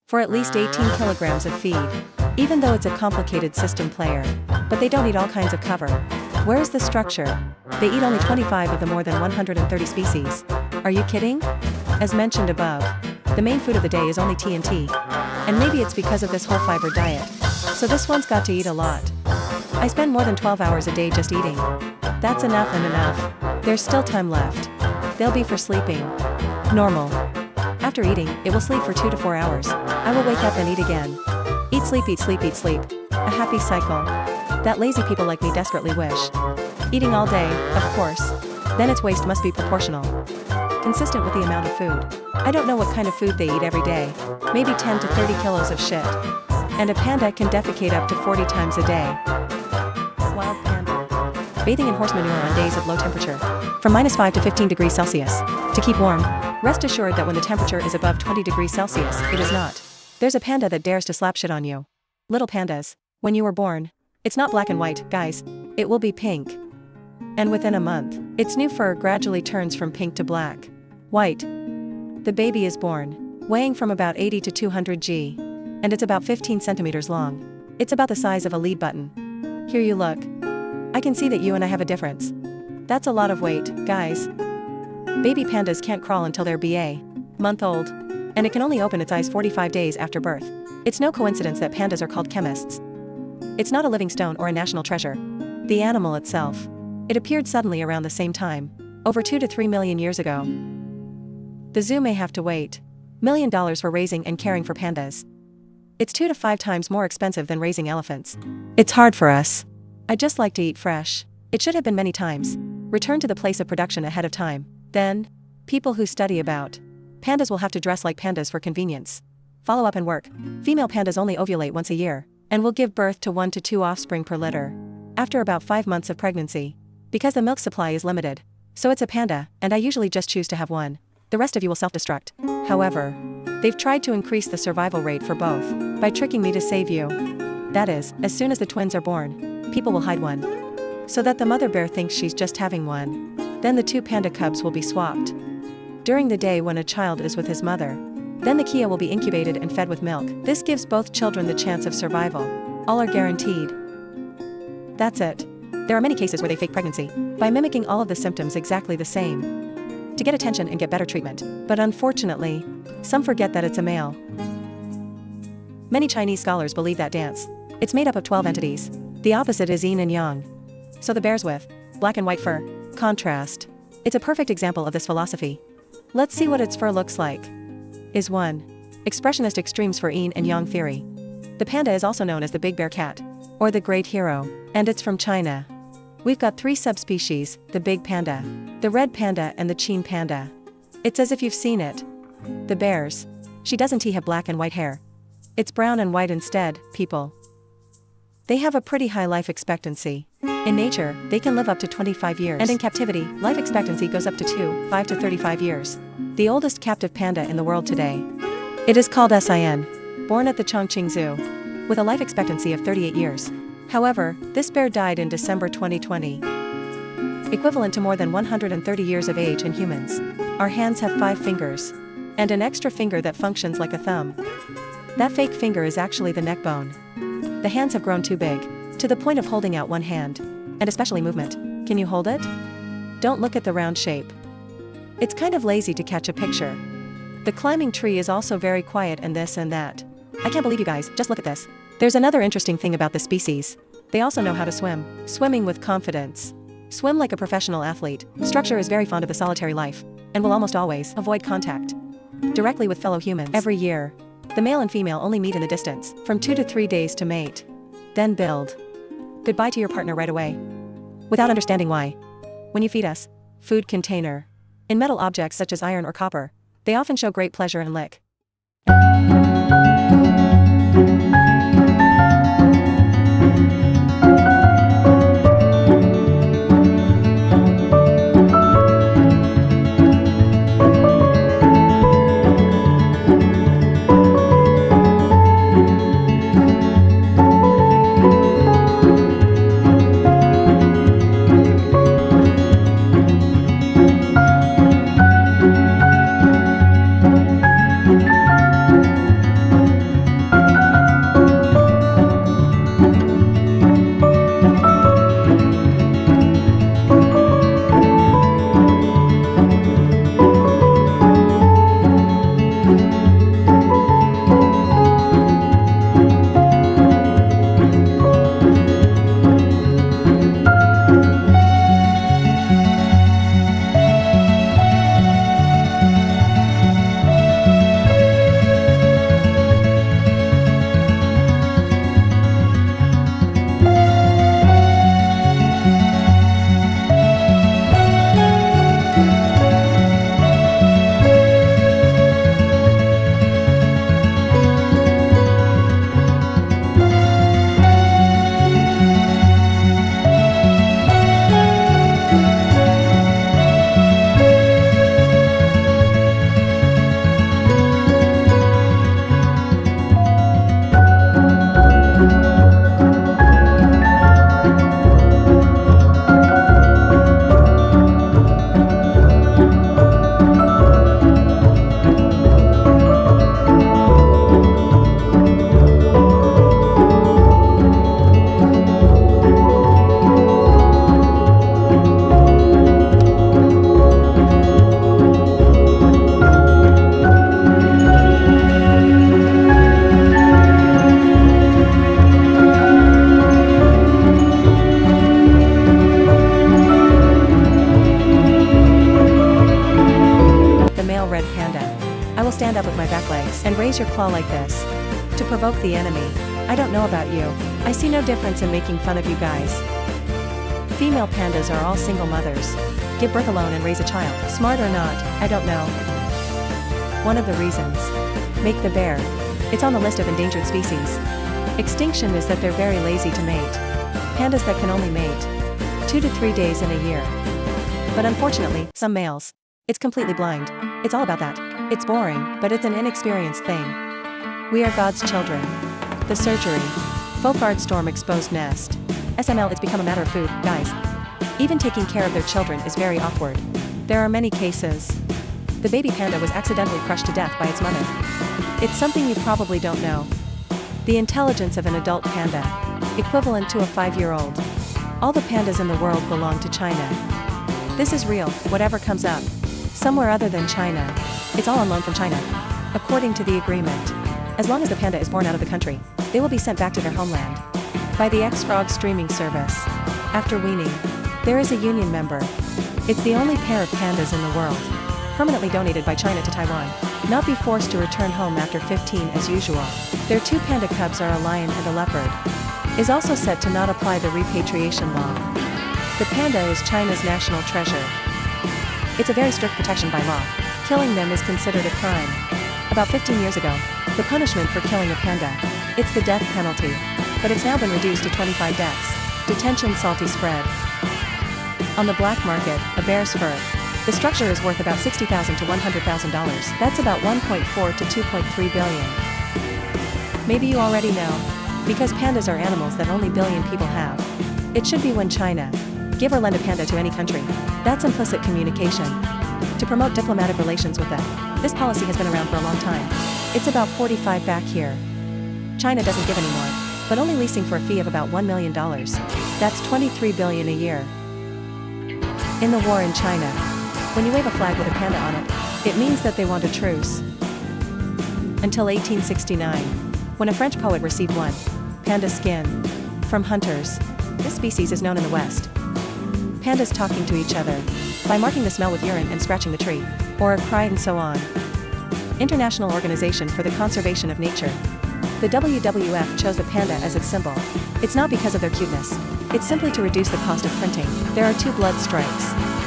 for at least 18 kilograms of feed. Even though it's a complicated system player. But they don't eat all kinds of cover. Where's the structure? They eat only 25 of the more than 130 species. Are you kidding? As mentioned above, the main food of the day is only TNT. And maybe it's because of this whole fiber diet. So this one's got to eat a lot. I spend more than 12 hours a day just eating. That's enough and enough. There's still time left. They'll be for sleeping. Normal. After eating, it will sleep for 2 to 4 hours. I will wake up and eat again. Eat, sleep, eat, sleep, eat, sleep. A happy cycle. That lazy people like me desperately wish. Eating all day, of course. Then its waste must be proportional. Consistent with the amount of food. I don't know what kind of food they eat every day. Maybe 10 to 30 kilos of shit. And a panda can defecate up to 40 times a day. Wild panda. Bathing in horse manure on days of low temperature. From -5 to 15 degrees Celsius. To keep warm. Rest assured that when the temperature is above 20 degrees Celsius, it is not. There's a panda that dares to slap shit on you. Little pandas. When you were born. It's not black and white, guys. It will be pink. And within a month, its new fur gradually turns from pink to black. White. The baby is born, weighing from about 80 to 200 g. And it's about 15 centimeters long. It's about the size of a lead button. Here you look. I can see that you and I have a difference. That's a lot of weight, guys. Baby pandas can't crawl until they're BA. Month old. And it can only open its eyes 45 days after birth. It's no coincidence that pandas are called chemists. It's not a living stone or a national treasure. The animal itself. It appeared suddenly around the same time. Over 2 to 3 million years ago. The zoo may have to wait. $1 million for raising and caring for pandas. It's 2 to 5 times more expensive than raising elephants. It's hard for us. I just like to eat fresh. It should have been many times. Return to the place of production ahead of time. Then, people who study about pandas will have to dress like pandas for convenience. Follow up and work. Female pandas only ovulate once a year, and will give birth to 1 to 2 offspring per litter. After about 5 months of pregnancy. Because the milk supply is limited. So it's a panda, and I usually just choose to have one. The rest of you will self-destruct. However, they've tried to increase the survival rate for both, by tricking me to save you. That is, as soon as the twins are born, people will hide one. So that the mother bear thinks she's just having one. Then the 2 panda cubs will be swapped. During the day when a child is with his mother. Then the Kia will be incubated and fed with milk. This gives both children the chance of survival. All are guaranteed. That's it. There are many cases where they fake pregnancy, by mimicking all of the symptoms exactly the same. To get attention and get better treatment. But unfortunately, some forget that it's a male. Many Chinese scholars believe that dance. It's made up of 12 entities. The opposite is yin and yang. So the bears with black and white fur, contrast. It's a perfect example of this philosophy. Let's see what its fur looks like. Is 1. Expressionist extremes for yin and yang theory. The panda is also known as the big bear cat, or the great hero, and it's from China. We've got 3 subspecies, the big panda, the red panda and the Qin panda. It's as if you've seen it. The bears. She doesn't have black and white hair. It's brown and white instead, people. They have a pretty high life expectancy. In nature, they can live up to 25 years. And in captivity, life expectancy goes up to 5 to 35 years. The oldest captive panda in the world today. It is called Sin. Born at the Chongqing Zoo. With a life expectancy of 38 years. However, this bear died in December 2020. Equivalent to more than 130 years of age in humans. Our hands have 5 fingers. And an extra finger that functions like a thumb. That fake finger is actually the neck bone. The hands have grown too big. To the point of holding out one hand. And especially movement. Can you hold it? Don't look at the round shape. It's kind of lazy to catch a picture. The climbing tree is also very quiet and this and that. I can't believe you guys, just look at this. There's another interesting thing about the species. They also know how to swim. Swimming with confidence. Swim like a professional athlete. Structure is very fond of the solitary life. And will almost always avoid contact directly with fellow humans. Every year, the male and female only meet in the distance, from 2 to 3 days to mate. Then build goodbye to your partner right away. Without understanding why. When you feed us food container in metal objects such as iron or copper, they often show great pleasure and lick. raise your claw like this. To provoke the enemy. I don't know about you. I see no difference in making fun of you guys. Female pandas are all single mothers. Give birth alone and raise a child. Smart or not, I don't know. One of the reasons. Make the bear. It's on the list of endangered species. Extinction is that they're very lazy to mate. Pandas that can only mate 2 to 3 days in a year. But unfortunately, some males. It's completely blind. It's all about that. It's boring, but it's an inexperienced thing. We are God's children. The surgery. Folk art storm exposed nest. SML, it's become a matter of food, guys. Even taking care of their children is very awkward. There are many cases. The baby panda was accidentally crushed to death by its mother. It's something you probably don't know. The intelligence of an adult panda. Equivalent to a 5-year-old. All the pandas in the world belong to China. This is real, whatever comes up. Somewhere other than China. It's all on loan from China. According to the agreement. As long as the panda is born out of the country, they will be sent back to their homeland. By the X-Frog streaming service. After weaning, there is a union member. It's the only pair of pandas in the world. Permanently donated by China to Taiwan. Not be forced to return home after 15 as usual. Their 2 panda cubs are a lion and a leopard. Is also set to not apply the repatriation law. The panda is China's national treasure. It's a very strict protection by law. Killing them is considered a crime. About 15 years ago, the punishment for killing a panda. It's the death penalty. But it's now been reduced to 25 deaths. Detention salty spread. On the black market, a bear's fur. The structure is worth about $60,000 to $100,000. That's about 1.4 to 2.3 billion. Maybe you already know. Because pandas are animals that only billion people have. It should be when China. Give or lend a panda to any country. That's implicit communication. To promote diplomatic relations with them. This policy has been around for a long time. It's about 45 back here. China doesn't give anymore. But only leasing for a fee of about $1 million. That's 23 billion a year. In the war in China. When you wave a flag with a panda on it, it means that they want a truce. Until 1869. When a French poet received one. Panda skin. From hunters. This species is known in the West. Pandas talking to each other. By marking the smell with urine and scratching the tree. Or a cry and so on. International Organization for the Conservation of Nature. The WWF chose the panda as its symbol. It's not because of their cuteness. It's simply to reduce the cost of printing. There are 2 blood strikes.